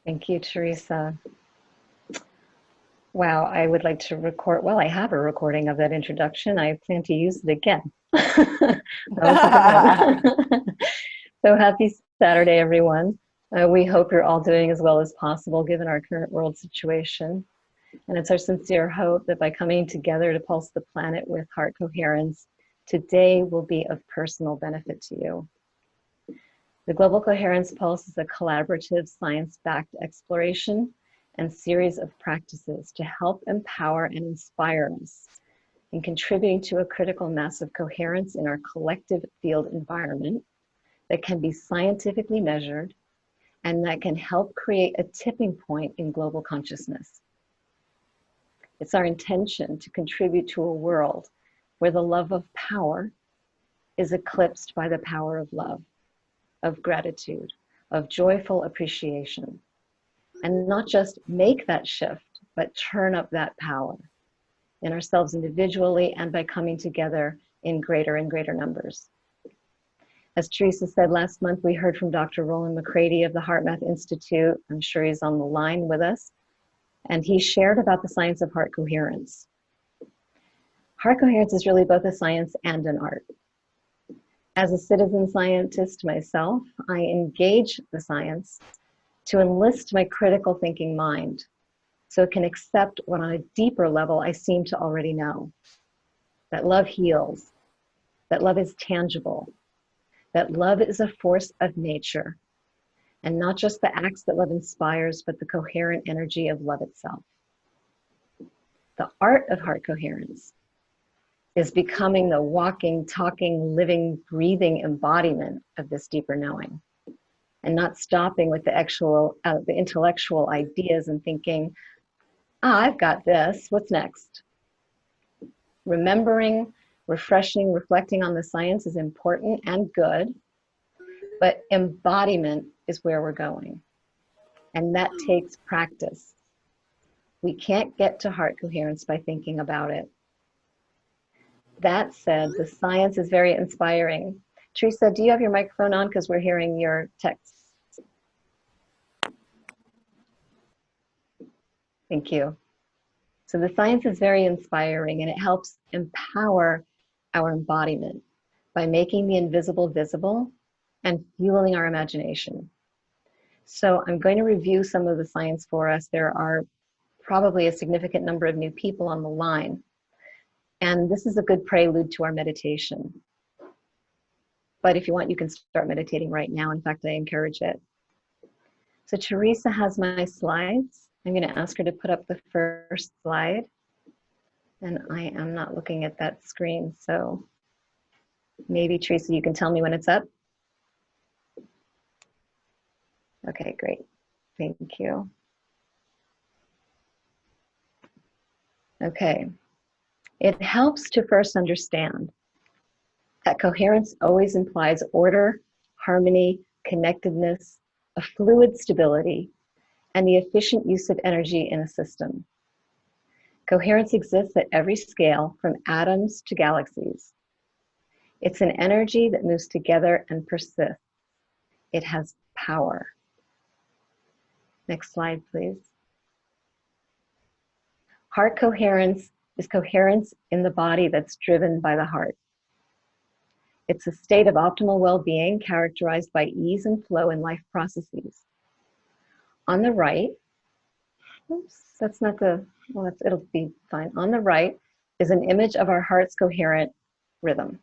Thank you, Teresa. Wow, I would like to record, well, I have a recording of that introduction. I plan to use it again. That was good. So happy Saturday, everyone. We hope you're all doing as well as possible given our current world situation. And it's our sincere hope that by coming together to pulse the planet with heart coherence, today will be of personal benefit to you. The Global Coherence Pulse is a collaborative, science-backed exploration and series of practices to help empower and inspire us in contributing to a critical mass of coherence in our collective field environment that can be scientifically measured and that can help create a tipping point in global consciousness. It's our intention to contribute to a world where the love of power is eclipsed by the power of love, of gratitude, of joyful appreciation, and not just make that shift, but turn up that power in ourselves individually and by coming together in greater and greater numbers. As Teresa said last month, we heard from Dr. Roland McCready of the HeartMath Institute. I'm sure he's on the line with us. And he shared about the science of heart coherence. Heart coherence is really both a science and an art. As a citizen scientist myself, I engage the science to enlist my critical thinking mind so it can accept what on a deeper level I seem to already know. That love heals, that love is tangible, that love is a force of nature, and not just the acts that love inspires, but the coherent energy of love itself. The art of heart coherence is becoming the walking, talking, living, breathing embodiment of this deeper knowing, and not stopping with the intellectual ideas and thinking, I've got this, what's next? Remembering, refreshing, reflecting on the science is important and good, but embodiment is where we're going. And that takes practice. We can't get to heart coherence by thinking about it. That said, the science is very inspiring. Teresa, do you have your microphone on? Because we're hearing your text. Thank you. So the science is very inspiring and it helps empower our embodiment by making the invisible visible and fueling our imagination. So I'm going to review some of the science for us. There are probably a significant number of new people on the line. And this is a good prelude to our meditation. But if you want, you can start meditating right now. In fact, I encourage it. So Teresa has my slides. I'm going to ask her to put up the first slide. And I am not looking at that screen. So maybe, Teresa, you can tell me when it's up. Okay, great. Thank you. Okay. It helps to first understand that coherence always implies order, harmony, connectedness, a fluid stability, and the efficient use of energy in a system. Coherence exists at every scale, from atoms to galaxies. It's an energy that moves together and persists. It has power. Next slide, please. Heart coherence is coherence in the body that's driven by the heart. It's a state of optimal well-being characterized by ease and flow in life processes. On the right, oops, that's not the, well, it'll be fine. On the right is an image of our heart's coherent rhythm,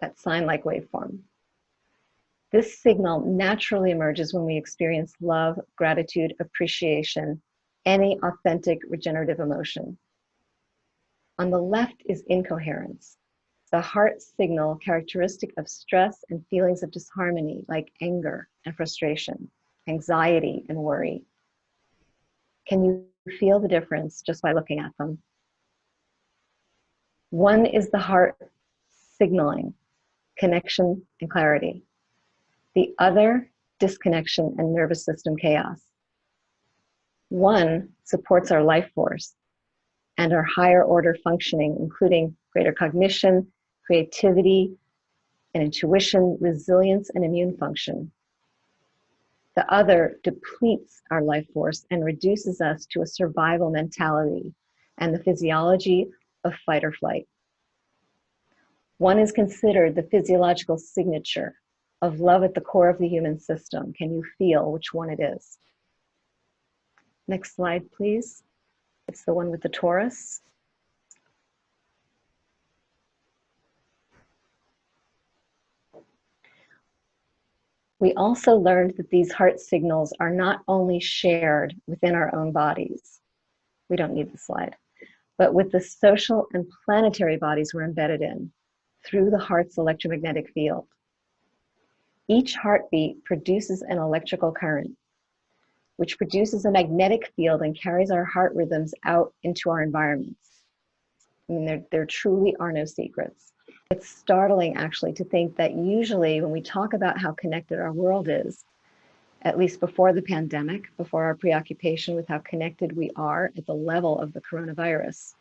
that sign-like waveform. This signal naturally emerges when we experience love, gratitude, appreciation, any authentic regenerative emotion. On the left is incoherence, the heart signal characteristic of stress and feelings of disharmony like anger and frustration, anxiety and worry. Can you feel the difference just by looking at them? One is the heart signaling connection and clarity. The other, disconnection and nervous system chaos. One supports our life force and our higher order functioning, including greater cognition, creativity, and intuition, resilience, and immune function. The other depletes our life force and reduces us to a survival mentality and the physiology of fight or flight. One is considered the physiological signature of love at the core of the human system. Can you feel which one it is? Next slide, please. It's the one with the torus. We also learned that these heart signals are not only shared within our own bodies, we don't need the slide, but with the social and planetary bodies we're embedded in through the heart's electromagnetic field. Each heartbeat produces an electrical current, which produces a magnetic field and carries our heart rhythms out into our environments. I mean, there truly are no secrets. It's startling, actually, to think that usually when we talk about how connected our world is, at least before the pandemic, before our preoccupation with how connected we are at the level of the coronavirus,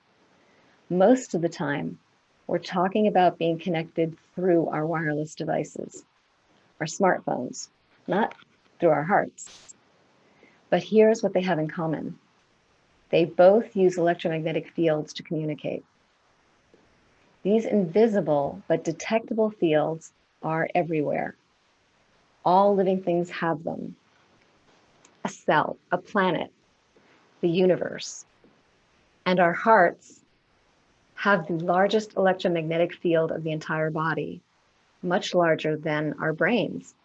most of the time, we're talking about being connected through our wireless devices, our smartphones, not through our hearts. But here's what they have in common. They both use electromagnetic fields to communicate. These invisible but detectable fields are everywhere. All living things have them. A cell, a planet, the universe. And our hearts have the largest electromagnetic field of the entire body, much larger than our brains.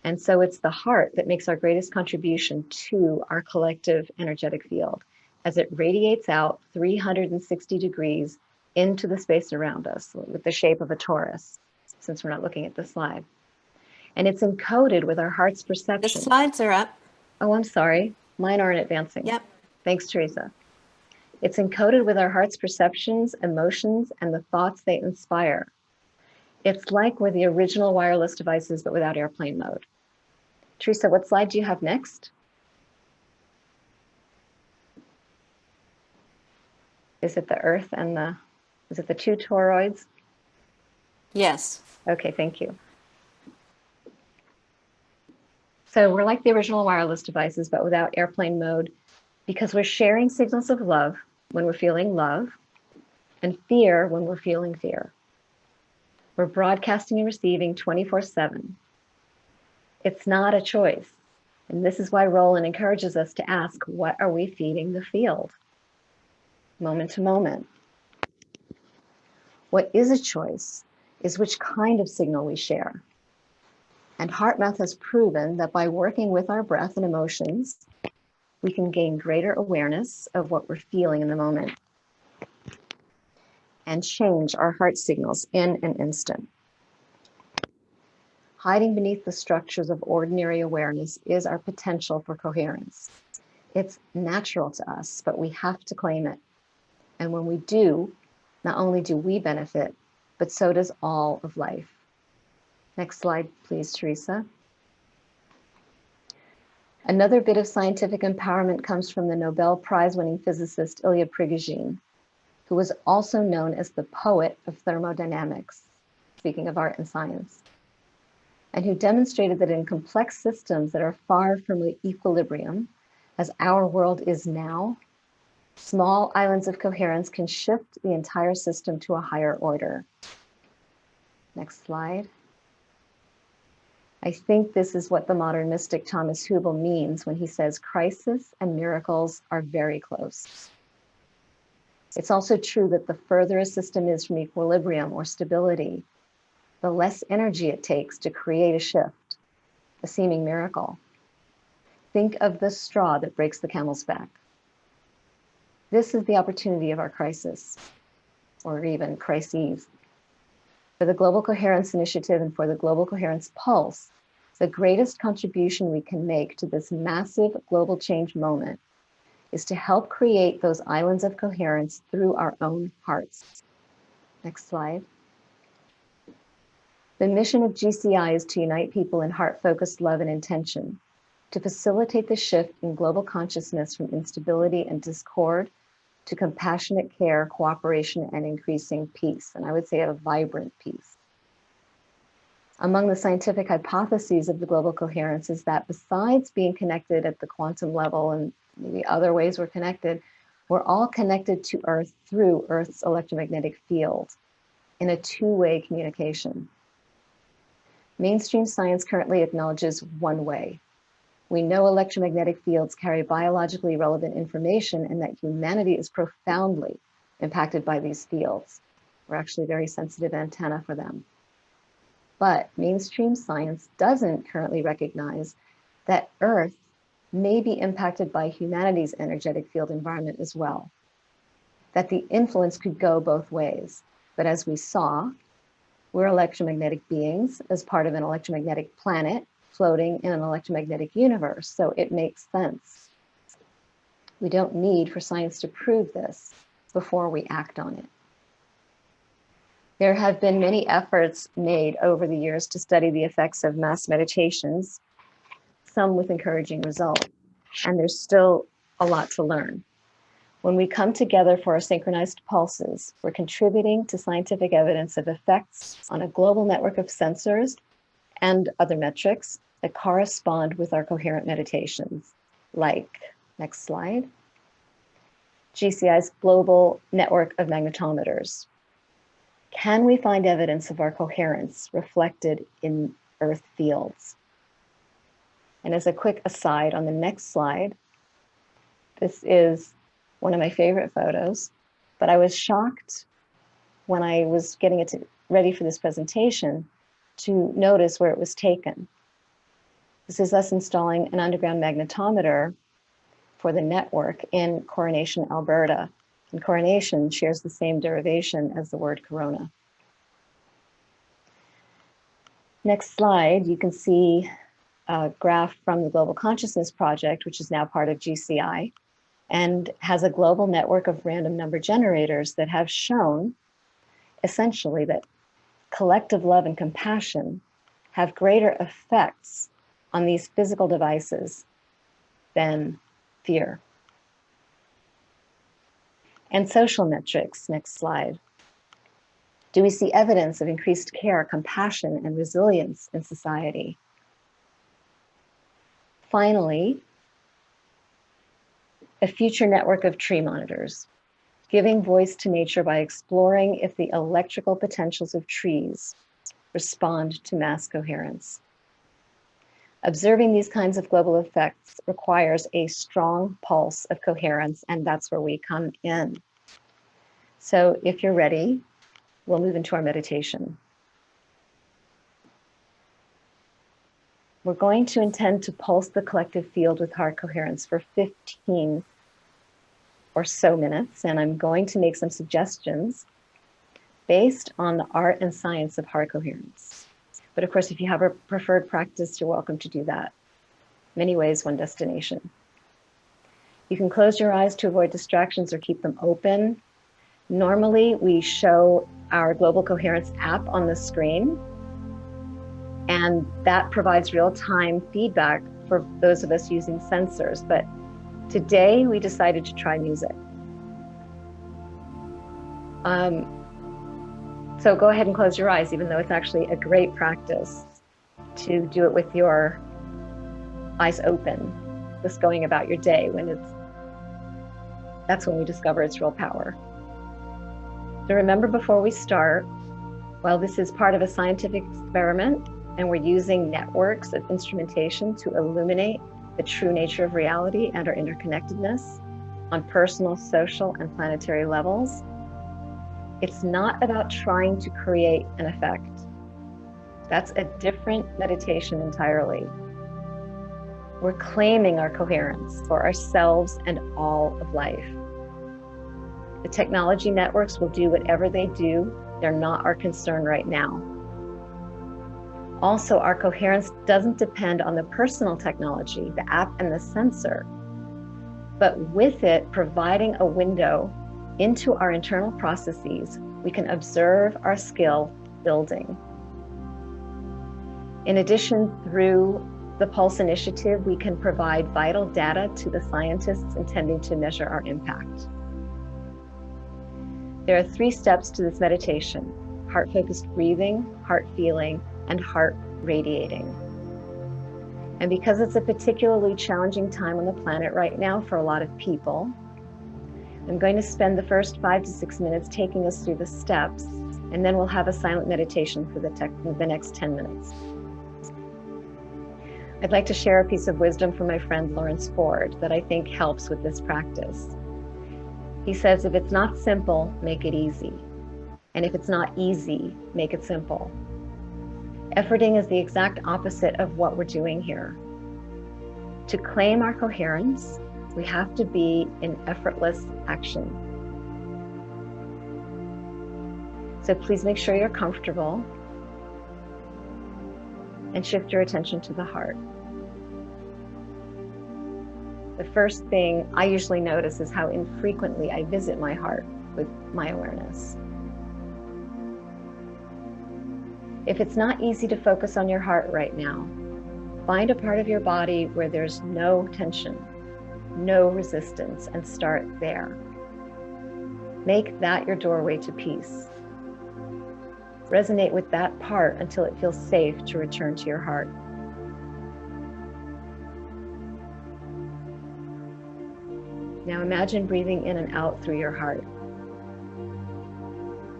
And so it's the heart that makes our greatest contribution to our collective energetic field as it radiates out 360 degrees into the space around us with the shape of a torus, since we're not looking at the slide. And it's encoded with our heart's perception. The slides are up. Oh, I'm sorry. Mine aren't advancing. Yep. Thanks, Teresa. It's encoded with our heart's perceptions, emotions, and the thoughts they inspire. It's like we're the original wireless devices, but without airplane mode. Teresa, what slide do you have next? Is it the Earth and is it the two toroids? Yes. Okay, thank you. So we're like the original wireless devices, but without airplane mode, because we're sharing signals of love when we're feeling love and fear when we're feeling fear. We're broadcasting and receiving 24/7. It's not a choice. And this is why Roland encourages us to ask, what are we feeding the field? Moment to moment. What is a choice is which kind of signal we share. And HeartMath has proven that by working with our breath and emotions, we can gain greater awareness of what we're feeling in the moment and change our heart signals in an instant. Hiding beneath the structures of ordinary awareness is our potential for coherence. It's natural to us, but we have to claim it. And when we do, not only do we benefit, but so does all of life. Next slide, please, Teresa. Another bit of scientific empowerment comes from the Nobel Prize-winning physicist Ilya Prigogine, who was also known as the poet of thermodynamics, speaking of art and science, and who demonstrated that in complex systems that are far from equilibrium, as our world is now, small islands of coherence can shift the entire system to a higher order. Next slide. I think this is what the modern mystic Thomas Hübl means when he says crisis and miracles are very close. It's also true that the further a system is from equilibrium or stability, the less energy it takes to create a shift, a seeming miracle. Think of the straw that breaks the camel's back. This is the opportunity of our crisis, or even crises. For the Global Coherence Initiative and for the Global Coherence Pulse, the greatest contribution we can make to this massive global change moment is to help create those islands of coherence through our own hearts. Next slide. The mission of GCI is to unite people in heart-focused love and intention, to facilitate the shift in global consciousness from instability and discord to compassionate care, cooperation, and increasing peace. And I would say a vibrant peace. Among the scientific hypotheses of the global coherence is that besides being connected at the quantum level and maybe other ways we're connected, we're all connected to Earth through Earth's electromagnetic field in a two-way communication. Mainstream science currently acknowledges one way. We know electromagnetic fields carry biologically relevant information and that humanity is profoundly impacted by these fields. We're actually very sensitive antenna for them. But mainstream science doesn't currently recognize that Earth may be impacted by humanity's energetic field environment as well, that the influence could go both ways. But as we saw, we're electromagnetic beings as part of an electromagnetic planet floating in an electromagnetic universe, so it makes sense. We don't need for science to prove this before we act on it. There have been many efforts made over the years to study the effects of mass meditations, some with encouraging results, and there's still a lot to learn. When we come together for our synchronized pulses, we're contributing to scientific evidence of effects on a global network of sensors and other metrics that correspond with our coherent meditations, like, next slide, GCI's global network of magnetometers. Can we find evidence of our coherence reflected in Earth fields? And as a quick aside on the next slide, this is one of my favorite photos, but I was shocked when I was getting it ready for this presentation to notice where it was taken. This is us installing an underground magnetometer for the network in Coronation, Alberta. And Coronation shares the same derivation as the word corona. Next slide, you can see a graph from the Global Consciousness Project, which is now part of GCI, and has a global network of random number generators that have shown essentially that collective love and compassion have greater effects on these physical devices than fear. And social metrics, next slide. Do we see evidence of increased care, compassion, and resilience in society? Finally, a future network of tree monitors, giving voice to nature by exploring if the electrical potentials of trees respond to mass coherence. Observing these kinds of global effects requires a strong pulse of coherence, and that's where we come in. So if you're ready, we'll move into our meditation. We're going to intend to pulse the collective field with heart coherence for 15 or so minutes, and I'm going to make some suggestions based on the art and science of heart coherence. But of course, if you have a preferred practice, you're welcome to do that. Many ways, one destination. You can close your eyes to avoid distractions or keep them open. Normally, we show our Global Coherence app on the screen, and that provides real-time feedback for those of us using sensors. But today, we decided to try music. So go ahead and close your eyes, even though it's actually a great practice to do it with your eyes open, just going about your day that's when we discover its real power. So remember, before we start, while this is part of a scientific experiment and we're using networks of instrumentation to illuminate the true nature of reality and our interconnectedness on personal, social, and planetary levels, it's not about trying to create an effect. That's a different meditation entirely. We're claiming our coherence for ourselves and all of life. The technology networks will do whatever they do. They're not our concern right now. Also, our coherence doesn't depend on the personal technology, the app and the sensor, but with it providing a window into our internal processes, we can observe our skill building. In addition, through the Pulse Initiative, we can provide vital data to the scientists intending to measure our impact. There are 3 steps to this meditation: heart-focused breathing, heart feeling, and heart radiating. And because it's a particularly challenging time on the planet right now for a lot of people, I'm going to spend the first 5 to 6 minutes taking us through the steps, and then we'll have a silent meditation for the next 10 minutes. I'd like to share a piece of wisdom from my friend Lawrence Ford that I think helps with this practice. He says, if it's not simple, make it easy. And if it's not easy, make it simple. Efforting is the exact opposite of what we're doing here. To claim our coherence, we have to be in effortless action. So please make sure you're comfortable and shift your attention to the heart. The first thing I usually notice is how infrequently I visit my heart with my awareness. If it's not easy to focus on your heart right now, find a part of your body where there's no tension, no resistance, and start there. Make that your doorway to peace. Resonate with that part until it feels safe to return to your heart. Now imagine breathing in and out through your heart.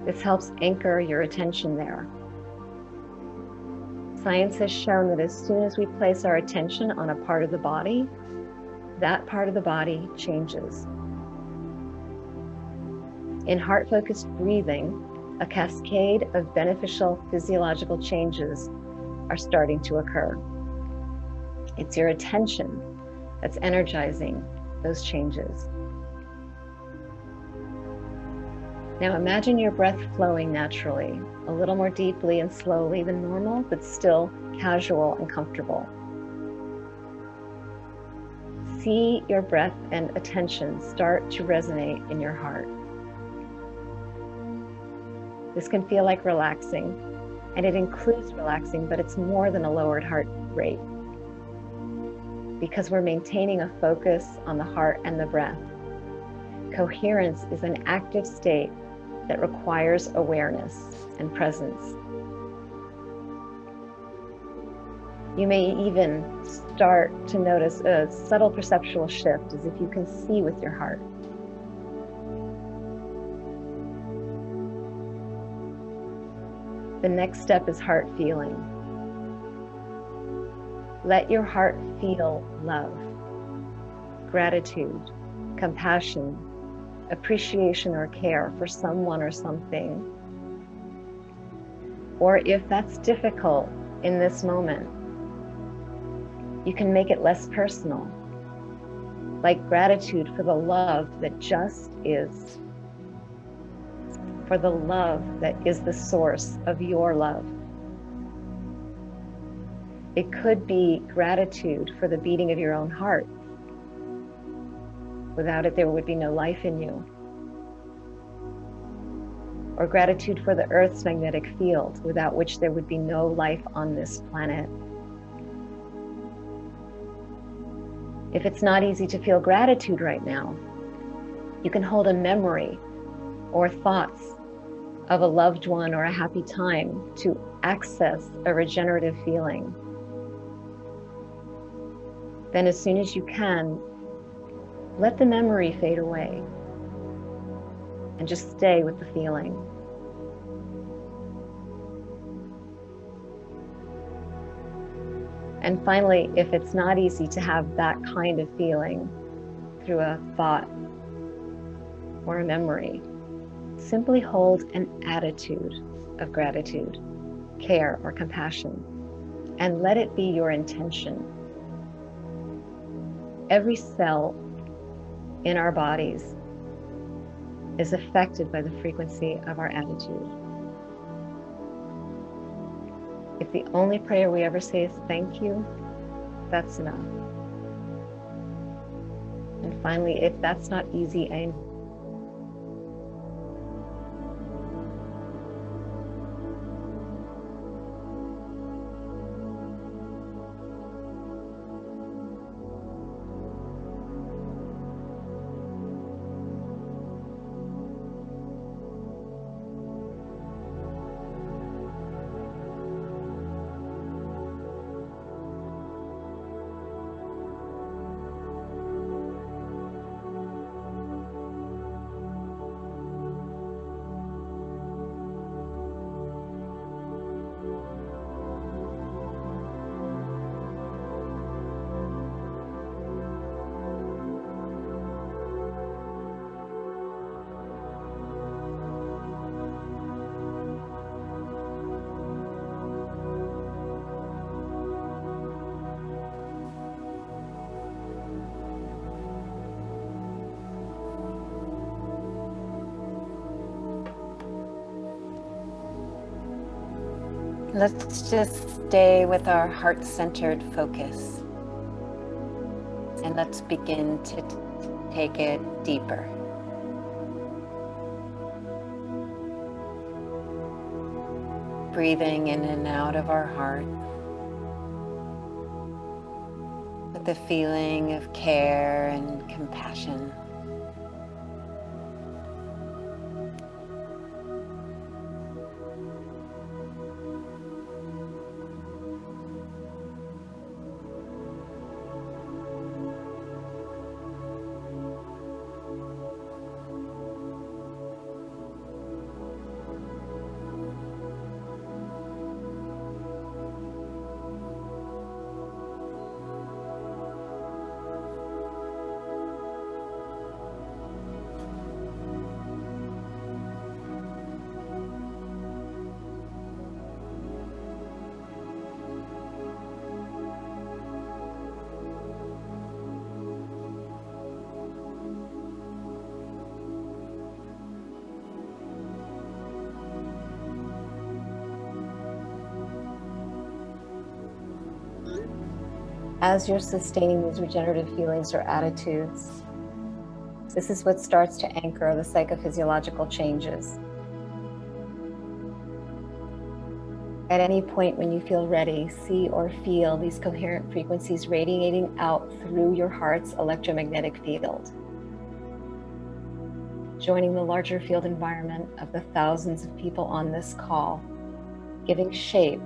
This helps anchor your attention there. Science has shown that as soon as we place our attention on a part of the body, that part of the body changes. In heart-focused breathing, a cascade of beneficial physiological changes are starting to occur. It's your attention that's energizing those changes. Now imagine your breath flowing naturally, a little more deeply and slowly than normal, but still casual and comfortable. See your breath and attention start to resonate in your heart. This can feel like relaxing, and it includes relaxing, but it's more than a lowered heart rate, because we're maintaining a focus on the heart and the breath. Coherence is an active state that requires awareness and presence. You may even start to notice a subtle perceptual shift, as if you can see with your heart. The next step is heart feeling. Let your heart feel love, gratitude, compassion, appreciation or care for someone or something. Or if that's difficult in this moment, you can make it less personal, like gratitude for the love that just is, for the love that is the source of your love. It could be gratitude for the beating of your own heart. Without it, there would be no life in you. Or gratitude for the Earth's magnetic field, without which there would be no life on this planet. If it's not easy to feel gratitude right now, you can hold a memory or thoughts of a loved one or a happy time to access a regenerative feeling. Then as soon as you can, let the memory fade away and just stay with the feeling. And finally, if it's not easy to have that kind of feeling through a thought or a memory, simply hold an attitude of gratitude, care, or compassion, and let it be your intention. Every cell in our bodies is affected by the frequency of our attitude. If the only prayer we ever say is thank you, that's enough. And finally, if that's not easy, Let's just stay with our heart-centered focus. And let's begin to take it deeper. Breathing in and out of our heart with the feeling of care and compassion. As you're sustaining these regenerative feelings or attitudes, this is what starts to anchor the psychophysiological changes. At any point when you feel ready, see or feel these coherent frequencies radiating out through your heart's electromagnetic field, joining the larger field environment of the thousands of people on this call, giving shape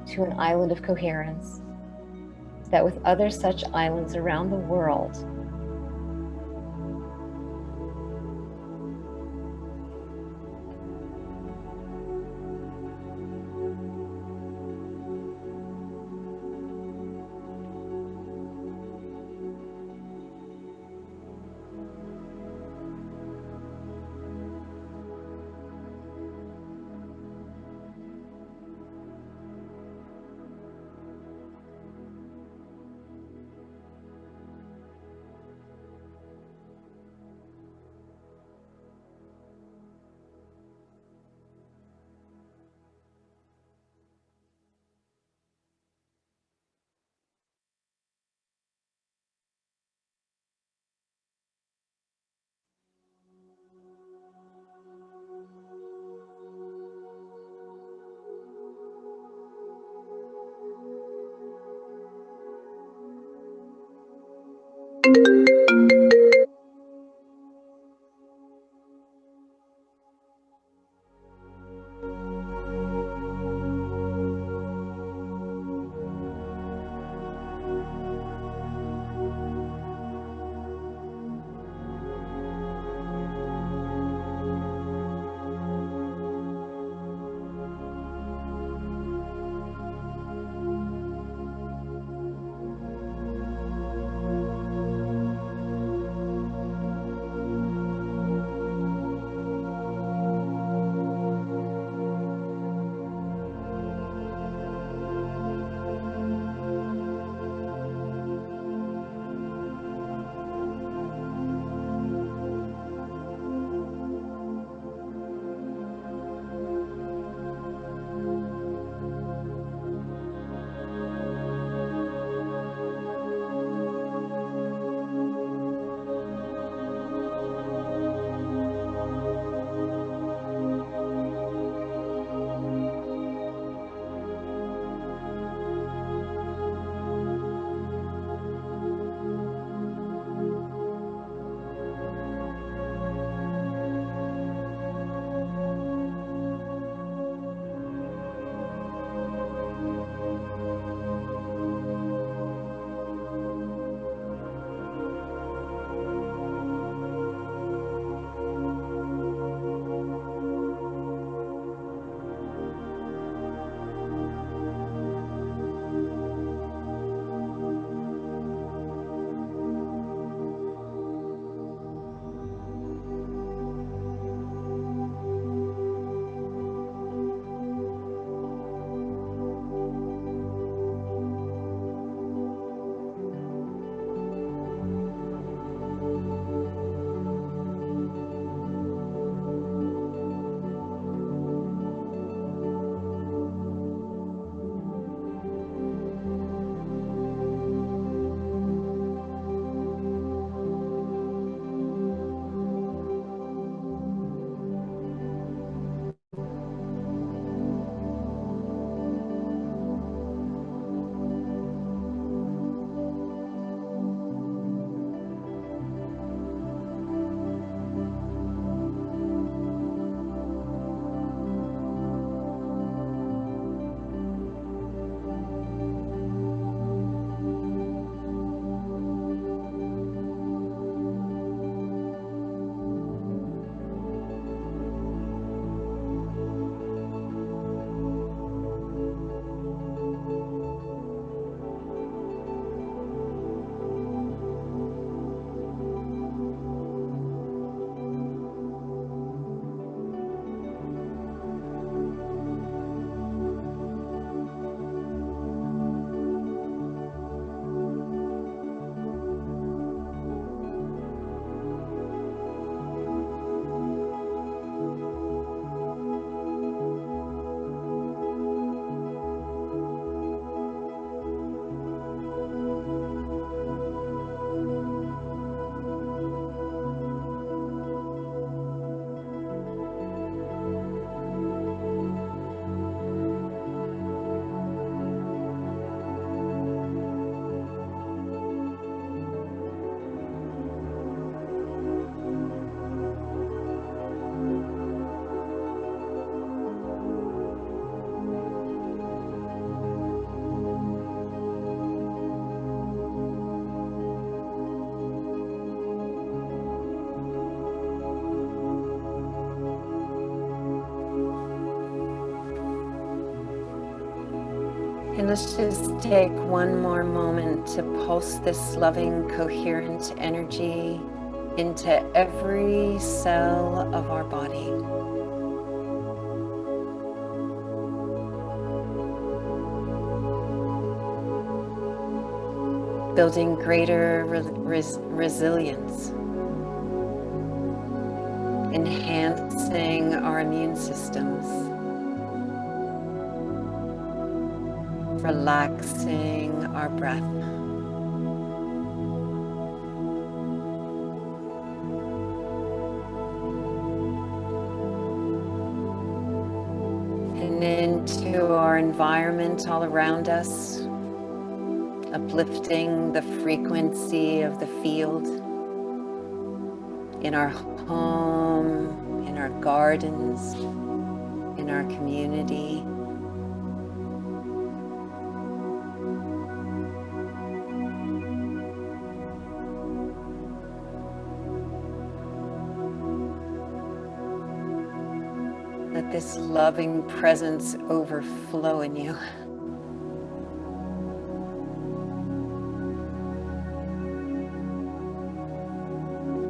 to an island of coherence, that with other such islands around the world, And let's just take one more moment to pulse this loving, coherent energy into every cell of our body. Building greater resilience, enhancing our immune systems, relaxing our breath. And into our environment all around us, uplifting the frequency of the field in our home, in our gardens, in our community. Let this loving presence overflow in you.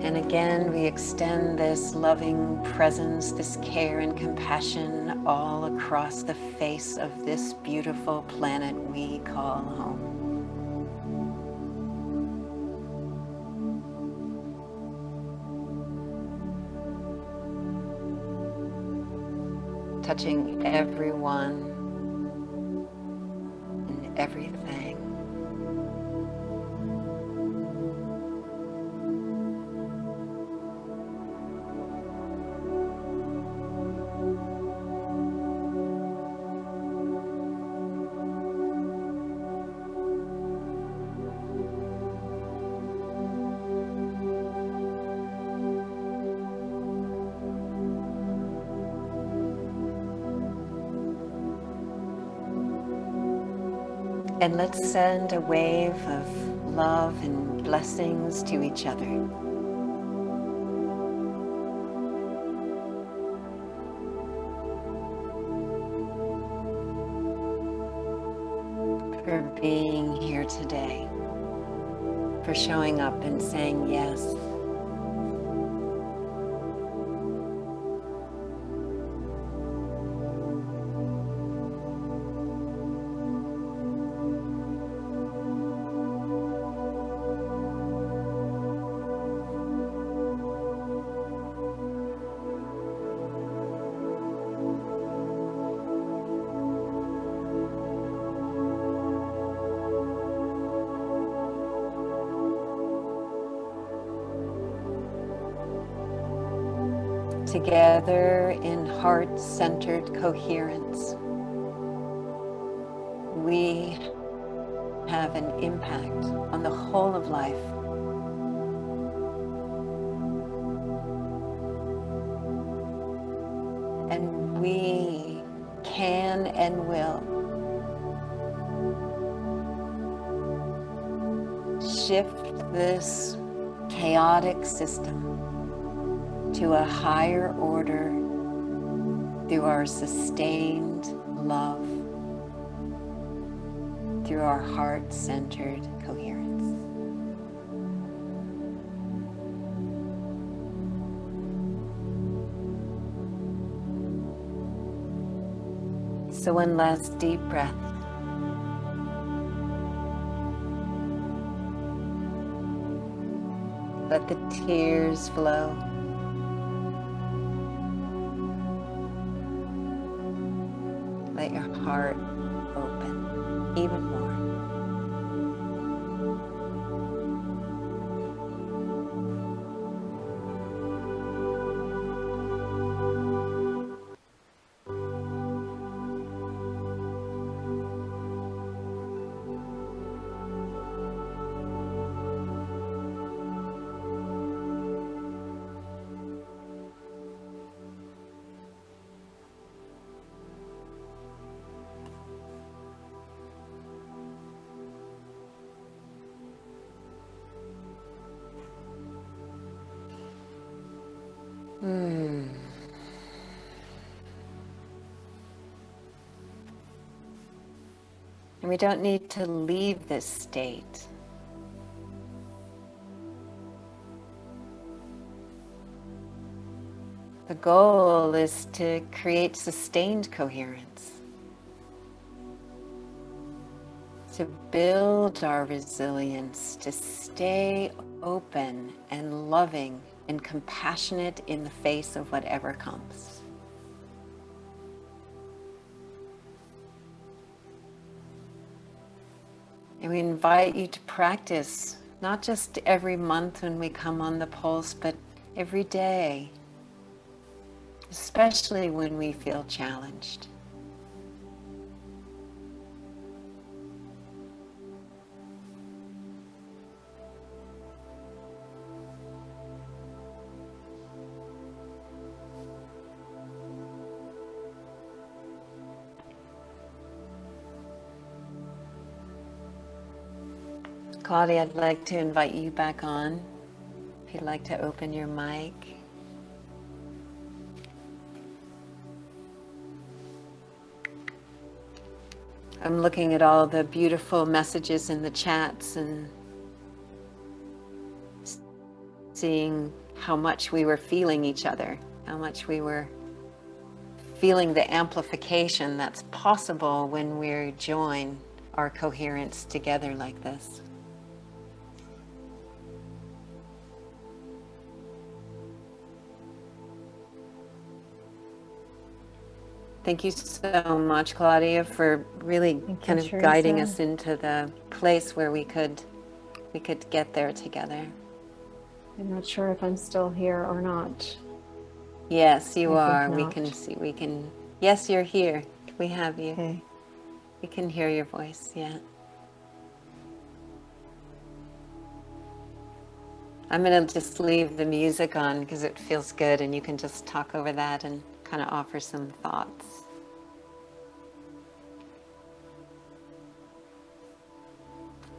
And again, we extend this loving presence, this care and compassion all across the face of this beautiful planet we call home. Touching everyone and everything. And let's send a wave of love and blessings to each other. For being here today, for showing up and saying yes. Together in heart-centered coherence, we have an impact on the whole of life. And we can and will shift this chaotic system to a higher order through our sustained love, through our heart-centered coherence. So one last deep breath. Let the tears flow. Let your heart open even more. And we don't need to leave this state. The goal is to create sustained coherence, to build our resilience, to stay open and loving and compassionate in the face of whatever comes. And we invite you to practice, not just every month when we come on the pulse, but every day, especially when we feel challenged. Claudia, I'd like to invite you back on, if you'd like to open your mic. I'm looking at all the beautiful messages in the chats and seeing how much we were feeling each other, how much we were feeling the amplification that's possible when we join our coherence together like this. Thank you so much, Claudia, for really kind of guiding us into the place where we could get there together. I'm not sure if I'm still here or not. Yes, you are. We can see, yes, you're here. We have you. Okay. We can hear your voice, yeah. I'm going to just leave the music on because it feels good, and you can just talk over that and kind of offer some thoughts.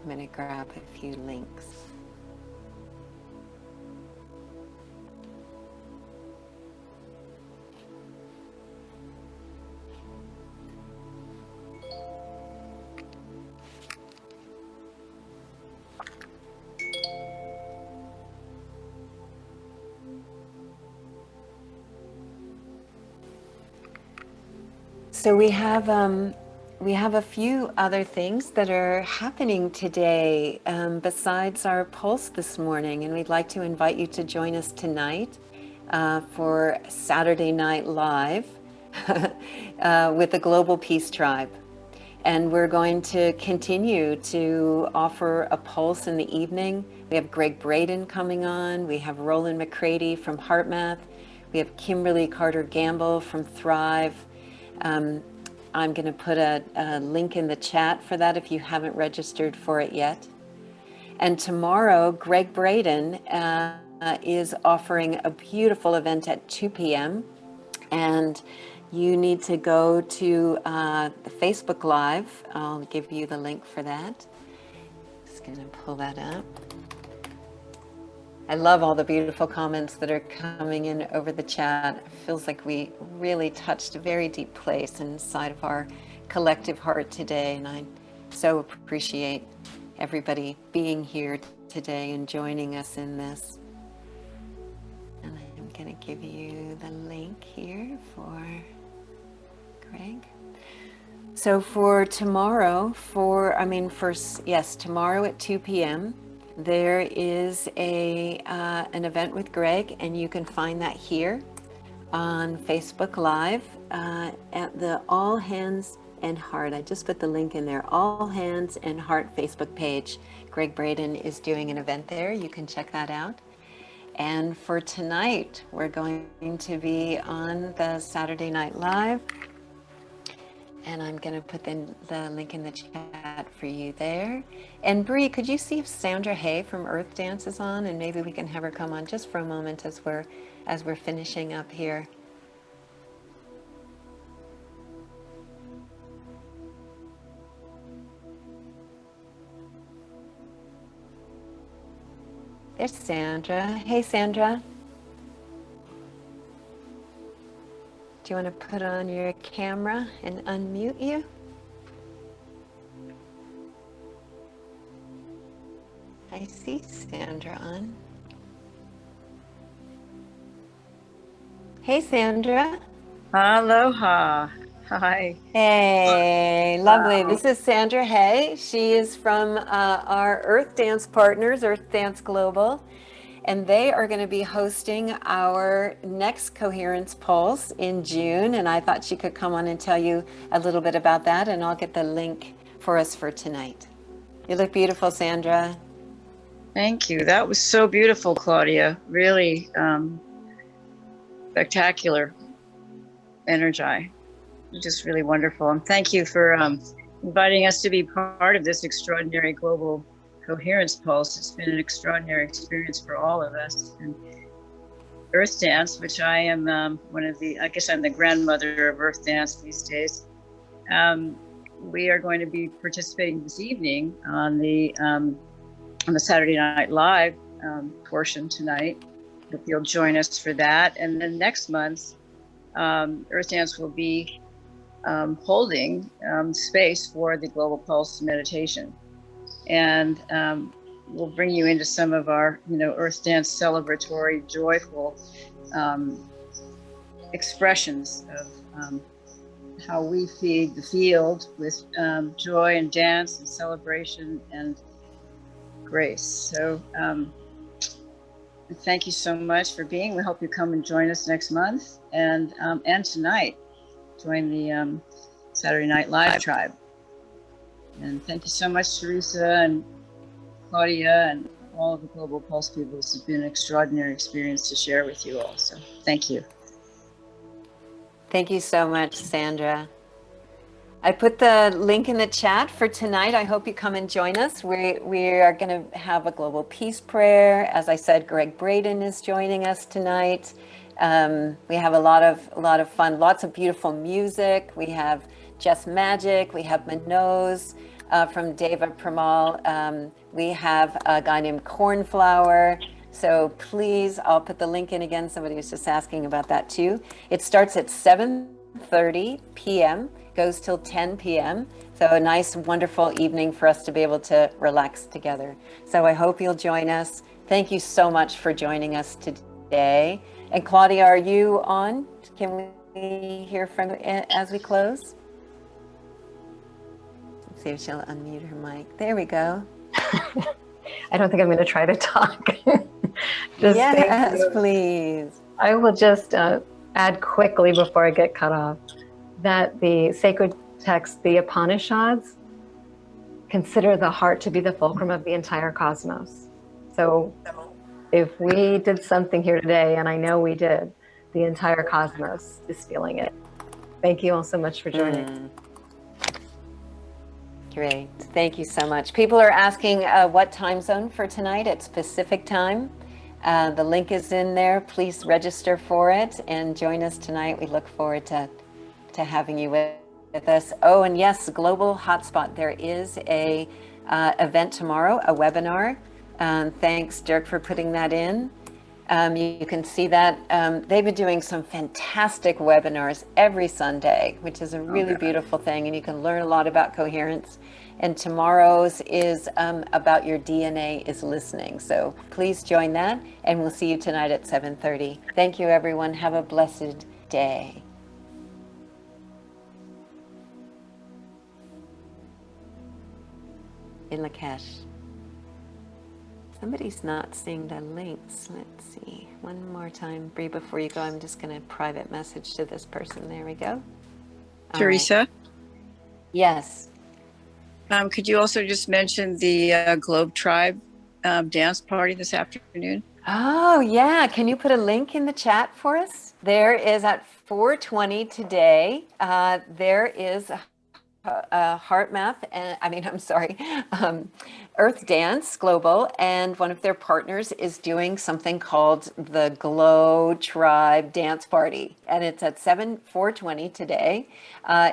I'm going to grab a few links. So we have a few other things that are happening today besides our pulse this morning, and we'd like to invite you to join us tonight for Saturday Night Live with the Global Peace Tribe. And we're going to continue to offer a pulse in the evening. We have Greg Braden coming on. We have Roland McCready from HeartMath. We have Kimberly Carter Gamble from Thrive. I'm going to put a link in the chat for that if you haven't registered for it yet. And tomorrow, Greg Braden is offering a beautiful event at 2 p.m. And you need to go to the Facebook Live. I'll give you the link for that. Just going to pull that up. I love all the beautiful comments that are coming in over the chat. It feels like we really touched a very deep place inside of our collective heart today, and I so appreciate everybody being here today and joining us in this. And I'm going to give you the link here for Greg. So for tomorrow, tomorrow at 2 p.m., there is an event with Greg, and you can find that here on Facebook Live at the All Hands and Heart. I just put the link in there, All Hands and Heart Facebook page. Greg Braden is doing an event there. You can check that out. And for tonight, we're going to be on the Saturday Night Live. And I'm going to put the link in the chat for you there. And Bree, could you see if Sandra Hay from Earth Dance is on? And maybe we can have her come on just for a moment as we're finishing up here. There's Sandra. Hey, Sandra. Do you want to put on your camera and unmute you? I see Sandra on. Hey, Sandra. Aloha. Hi. Hey, lovely. Wow. This is Sandra Hay. She is from our Earth Dance partners, Earth Dance Global, and they are going to be hosting our next Coherence Pulse in June. And I thought she could come on and tell you a little bit about that, and I'll get the link for us for tonight. You look beautiful, Sandra. Thank you. That was so beautiful, Claudia. Really spectacular energy. Just really wonderful. And thank you for inviting us to be part of this extraordinary global coherence pulse. It's been an extraordinary experience for all of us. And Earth Dance, which I am I guess I'm the grandmother of Earth Dance these days. We are going to be participating this evening on the Saturday Night Live portion tonight. If you'll join us for that. And then next month, Earth Dance will be holding space for the Global Pulse meditation. And we'll bring you into some of our, Earth Dance celebratory, joyful expressions of how we feed the field with joy and dance and celebration and grace. So thank you so much for being. We hope you come and join us next month and tonight. Join the Saturday Night Live tribe. And thank you so much, Teresa and Claudia and all of the Global Pulse people. This has been an extraordinary experience to share with you all. So thank you. Thank you so much, Sandra. I put the link in the chat for tonight. I hope you come and join us. We are going to have a global peace prayer. As I said, Greg Braden is joining us tonight. We have a lot of fun, lots of beautiful music. We have Jess Magic. We have Manose from Deva Pramal. We have a guy named Cornflower. So please, I'll put the link in again. Somebody was just asking about that too. It starts at 7:30 p.m., goes till 10 p.m. So a nice, wonderful evening for us to be able to relax together. So I hope you'll join us. Thank you so much for joining us today. And Claudia, are you on? Can we hear from as we close? Let's see if she'll unmute her mic. There we go. I don't think I'm going to try to talk. Yes, please. I will just add quickly before I get cut off that the sacred text, the Upanishads, consider the heart to be the fulcrum of the entire cosmos. So if we did something here today, and I know we did, the entire cosmos is feeling it. Thank you all so much for joining. Great. Thank you so much. People are asking what time zone for tonight. It's Pacific time. The link is in there. Please register for it and join us tonight. We look forward to having you with us. Oh, and yes, Global Hotspot. There is a event tomorrow, a webinar. Thanks, Dirk, for putting that in. You can see that they've been doing some fantastic webinars every Sunday, which is a really beautiful thing, and you can learn a lot about coherence. And tomorrow's is about your DNA is listening. So please join that, and we'll see you tonight at 7:30. Thank you, everyone. Have a blessed day. In Lakesh. Somebody's not seeing the links. Let's see. One more time, Bree, before you go, I'm just going to private message to this person. There we go. Teresa? Right. Yes. Could you also just mention the Globe Tribe dance party this afternoon? Oh, yeah. Can you put a link in the chat for us? There is at 4:20 today. There is Heart Math, and Earth Dance Global, and one of their partners is doing something called the Glow Tribe Dance Party, and it's at 4:20 today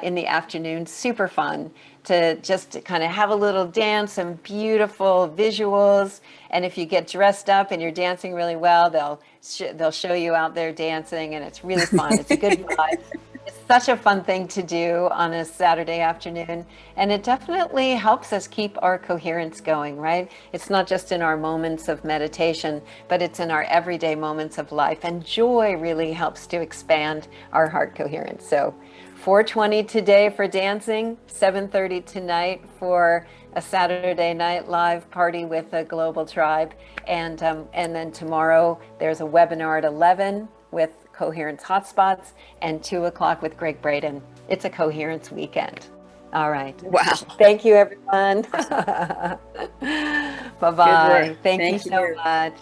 in the afternoon. Super fun to just kind of have a little dance, some beautiful visuals, and if you get dressed up and you're dancing really well, they'll show you out there dancing, and it's really fun. It's a good vibe. It's such a fun thing to do on a Saturday afternoon, and it definitely helps us keep our coherence going, right? It's not just in our moments of meditation, but it's in our everyday moments of life, and joy really helps to expand our heart coherence. So 4:20 today for dancing, 7:30 tonight for a Saturday Night Live party with a global tribe, and then tomorrow there's a webinar at 11 with Coherence Hotspots, and 2 o'clock with Greg Braden. It's a Coherence weekend. All right. Wow. Thank you, everyone. Good Bye-bye. work. Thank you Thank so you. much.